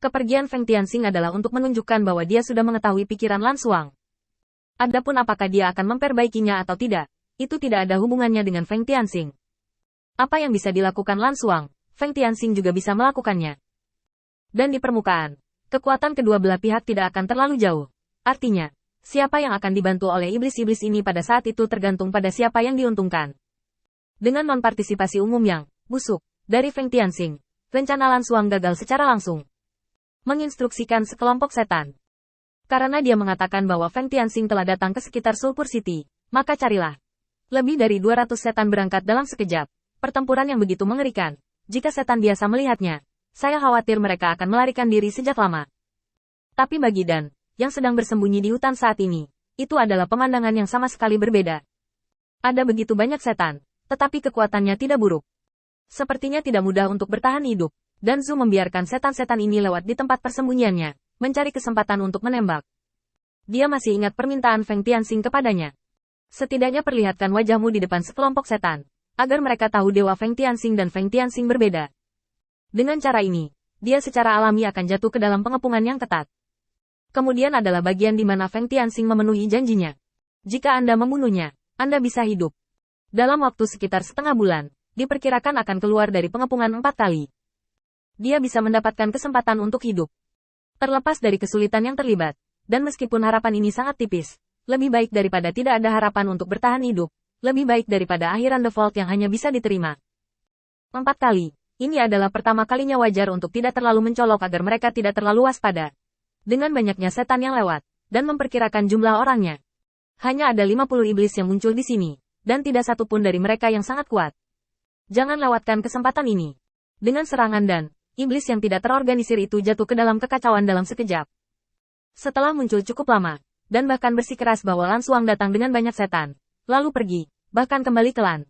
Kepergian Feng Tianxing adalah untuk menunjukkan bahwa dia sudah mengetahui pikiran Lan Xuang. Adapun apakah dia akan memperbaikinya atau tidak, itu tidak ada hubungannya dengan Feng Tianxing. Apa yang bisa dilakukan Lan Xuang, Feng Tianxing juga bisa melakukannya. Dan di permukaan, kekuatan kedua belah pihak tidak akan terlalu jauh. Artinya, siapa yang akan dibantu oleh iblis-iblis ini pada saat itu tergantung pada siapa yang diuntungkan. Dengan non-partisipasi umum yang busuk dari Feng Tianxing, rencana Lan Xuang gagal secara langsung. Menginstruksikan sekelompok setan. Karena dia mengatakan bahwa Feng Tianxing telah datang ke sekitar Sulphur City, maka carilah. Lebih dari 200 setan berangkat dalam sekejap. Pertempuran yang begitu mengerikan. Jika setan biasa melihatnya, saya khawatir mereka akan melarikan diri sejak lama. Tapi bagi Dan, yang sedang bersembunyi di hutan saat ini, itu adalah pemandangan yang sama sekali berbeda. Ada begitu banyak setan, tetapi kekuatannya tidak buruk. Sepertinya tidak mudah untuk bertahan hidup. Dan Zhu membiarkan setan-setan ini lewat di tempat persembunyiannya, mencari kesempatan untuk menembak. Dia masih ingat permintaan Feng Tianxing kepadanya. Setidaknya perlihatkan wajahmu di depan sekelompok setan, agar mereka tahu Dewa Feng Tianxing dan Feng Tianxing berbeda. Dengan cara ini, dia secara alami akan jatuh ke dalam pengepungan yang ketat. Kemudian adalah bagian di mana Feng Tianxing memenuhi janjinya. Jika Anda membunuhnya, Anda bisa hidup. Dalam waktu sekitar setengah bulan, diperkirakan akan keluar dari pengepungan 4 kali. Dia bisa mendapatkan kesempatan untuk hidup. Terlepas dari kesulitan yang terlibat, dan meskipun harapan ini sangat tipis, lebih baik daripada tidak ada harapan untuk bertahan hidup, lebih baik daripada akhiran default yang hanya bisa diterima. 4 kali, ini adalah pertama kalinya wajar untuk tidak terlalu mencolok agar mereka tidak terlalu waspada. Dengan banyaknya setan yang lewat, dan memperkirakan jumlah orangnya. Hanya ada 50 iblis yang muncul di sini, dan tidak satu pun dari mereka yang sangat kuat. Jangan lewatkan kesempatan ini. Dengan serangan Dan, iblis yang tidak terorganisir itu jatuh ke dalam kekacauan dalam sekejap. Setelah muncul cukup lama, dan bahkan bersikeras bahwa Lan Xuang datang dengan banyak setan, lalu pergi, bahkan kembali ke Lan.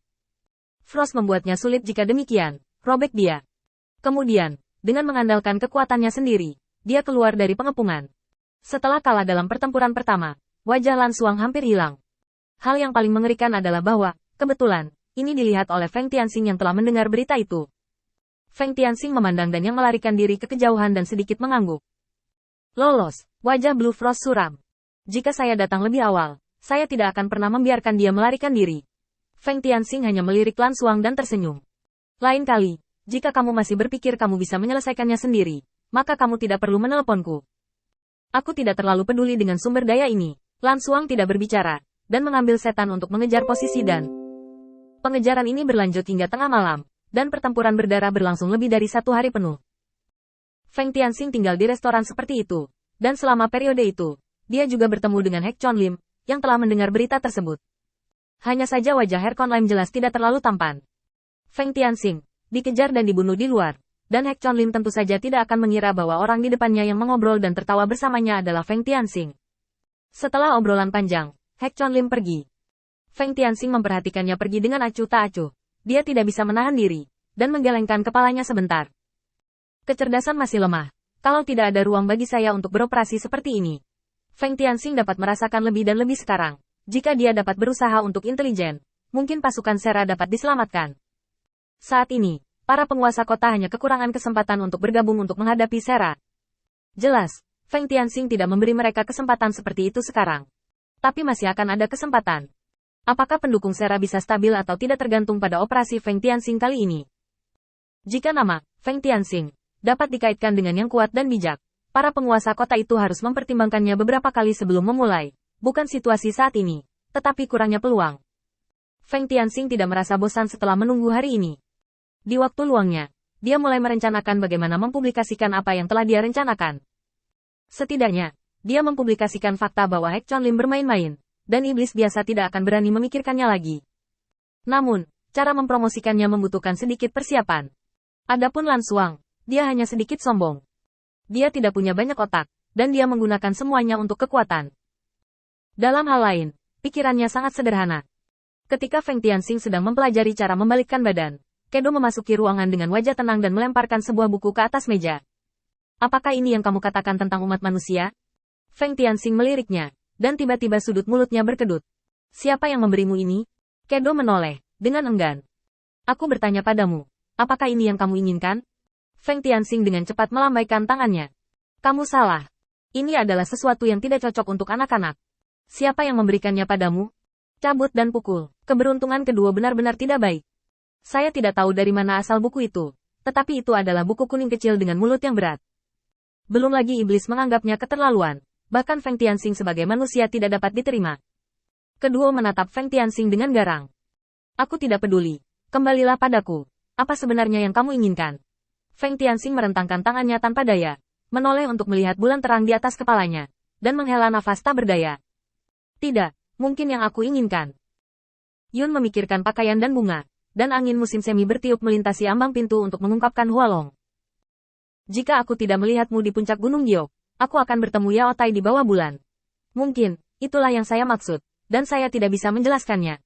Frost membuatnya sulit jika demikian, robek dia. Kemudian, dengan mengandalkan kekuatannya sendiri, dia keluar dari pengepungan. Setelah kalah dalam pertempuran pertama, wajah Lan Xuang hampir hilang. Hal yang paling mengerikan adalah bahwa, kebetulan, ini dilihat oleh Feng Tianxing yang telah mendengar berita itu. Feng Tianxing memandang Dan yang melarikan diri ke kejauhan dan sedikit mengangguk. Lolos, wajah Blue Frost suram. Jika saya datang lebih awal, saya tidak akan pernah membiarkan dia melarikan diri. Feng Tianxing hanya melirik Lan Xuang dan tersenyum. Lain kali, jika kamu masih berpikir kamu bisa menyelesaikannya sendiri, maka kamu tidak perlu meneleponku. Aku tidak terlalu peduli dengan sumber daya ini. Lan Xuang tidak berbicara, dan mengambil setan untuk mengejar posisi Dan. Pengejaran ini berlanjut hingga tengah malam. Dan pertempuran berdarah berlangsung lebih dari 1 hari penuh. Feng Tianxing tinggal di restoran seperti itu, dan selama periode itu, dia juga bertemu dengan Hek Chon Lim, yang telah mendengar berita tersebut. Hanya saja wajah Hek Chon Lim jelas tidak terlalu tampan. Feng Tianxing dikejar dan dibunuh di luar, dan Hek Chon Lim tentu saja tidak akan mengira bahwa orang di depannya yang mengobrol dan tertawa bersamanya adalah Feng Tianxing. Setelah obrolan panjang, Hek Chon Lim pergi. Feng Tianxing memperhatikannya pergi dengan acuh tak acuh. Dia tidak bisa menahan diri, dan menggelengkan kepalanya sebentar. Kecerdasan masih lemah, kalau tidak ada ruang bagi saya untuk beroperasi seperti ini. Feng Tianxing dapat merasakan lebih dan lebih sekarang. Jika dia dapat berusaha untuk intelijen, mungkin pasukan Sera dapat diselamatkan. Saat ini, para penguasa kota hanya kekurangan kesempatan untuk bergabung untuk menghadapi Sera. Jelas, Feng Tianxing tidak memberi mereka kesempatan seperti itu sekarang. Tapi masih akan ada kesempatan. Apakah pendukung Sera bisa stabil atau tidak tergantung pada operasi Feng Tianxing kali ini? Jika nama Feng Tianxing dapat dikaitkan dengan yang kuat dan bijak, para penguasa kota itu harus mempertimbangkannya beberapa kali sebelum memulai, bukan situasi saat ini, tetapi kurangnya peluang. Feng Tianxing tidak merasa bosan setelah menunggu hari ini. Di waktu luangnya, dia mulai merencanakan bagaimana mempublikasikan apa yang telah dia rencanakan. Setidaknya, dia mempublikasikan fakta bahwa Hek Chon Lim bermain-main, dan iblis biasa tidak akan berani memikirkannya lagi. Namun, cara mempromosikannya membutuhkan sedikit persiapan. Adapun Lan Xuang, dia hanya sedikit sombong. Dia tidak punya banyak otak, dan dia menggunakan semuanya untuk kekuatan. Dalam hal lain, pikirannya sangat sederhana. Ketika Feng Tianxing sedang mempelajari cara membalikkan badan, Kedo memasuki ruangan dengan wajah tenang dan melemparkan sebuah buku ke atas meja. Apakah ini yang kamu katakan tentang umat manusia? Feng Tianxing meliriknya. Dan tiba-tiba sudut mulutnya berkedut. Siapa yang memberimu ini? Kedo menoleh, dengan enggan. Aku bertanya padamu, apakah ini yang kamu inginkan? Feng Tianxing dengan cepat melambaikan tangannya. Kamu salah. Ini adalah sesuatu yang tidak cocok untuk anak-anak. Siapa yang memberikannya padamu? Cabut dan pukul. Keberuntungan kedua benar-benar tidak baik. Saya tidak tahu dari mana asal buku itu, tetapi itu adalah buku kuning kecil dengan mulut yang berat. Belum lagi iblis menganggapnya keterlaluan, bahkan Feng Tianxing sebagai manusia tidak dapat diterima. Kedua menatap Feng Tianxing dengan garang. Aku tidak peduli. Kembalilah padaku. Apa sebenarnya yang kamu inginkan? Feng Tianxing merentangkan tangannya tanpa daya, menoleh untuk melihat bulan terang di atas kepalanya, dan menghela nafas tak berdaya. Tidak, mungkin yang aku inginkan. Yun memikirkan pakaian dan bunga, dan angin musim semi bertiup melintasi ambang pintu untuk mengungkapkan Hualong. Jika aku tidak melihatmu di puncak Gunung Giok, aku akan bertemu Yao Tai di bawah bulan. Mungkin, itulah yang saya maksud, dan saya tidak bisa menjelaskannya.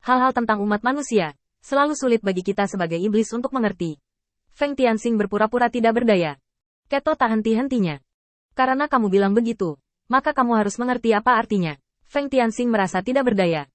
Hal-hal tentang umat manusia, selalu sulit bagi kita sebagai iblis untuk mengerti. Feng Tianxing berpura-pura tidak berdaya. Keto tak henti-hentinya. Karena kamu bilang begitu, maka kamu harus mengerti apa artinya. Feng Tianxing merasa tidak berdaya.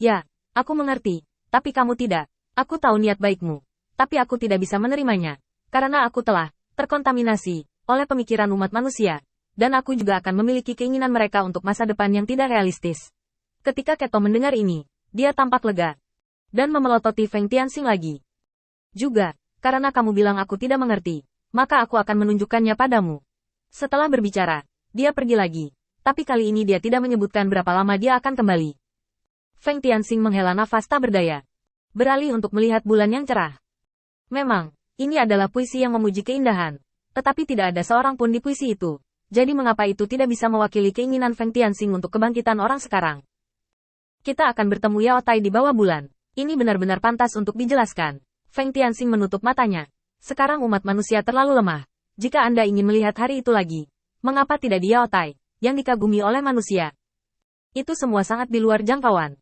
Ya, aku mengerti. Tapi kamu tidak. Aku tahu niat baikmu. Tapi aku tidak bisa menerimanya. Karena aku telah terkontaminasi oleh pemikiran umat manusia. Dan aku juga akan memiliki keinginan mereka untuk masa depan yang tidak realistis. Ketika Keto mendengar ini, dia tampak lega. Dan memelototi Feng Tianxing lagi. Juga, karena kamu bilang aku tidak mengerti, maka aku akan menunjukkannya padamu. Setelah berbicara, dia pergi lagi. Tapi kali ini dia tidak menyebutkan berapa lama dia akan kembali. Feng Tianxing menghela nafas tak berdaya. Beralih untuk melihat bulan yang cerah. Memang, ini adalah puisi yang memuji keindahan. Tetapi tidak ada seorang pun di puisi itu. Jadi mengapa itu tidak bisa mewakili keinginan Feng Tianxing untuk kebangkitan orang sekarang? Kita akan bertemu Yao Tai di bawah bulan. Ini benar-benar pantas untuk dijelaskan. Feng Tianxing menutup matanya. Sekarang umat manusia terlalu lemah. Jika Anda ingin melihat hari itu lagi, mengapa tidak di Yao Tai, yang dikagumi oleh manusia? Itu semua sangat di luar jangkauan.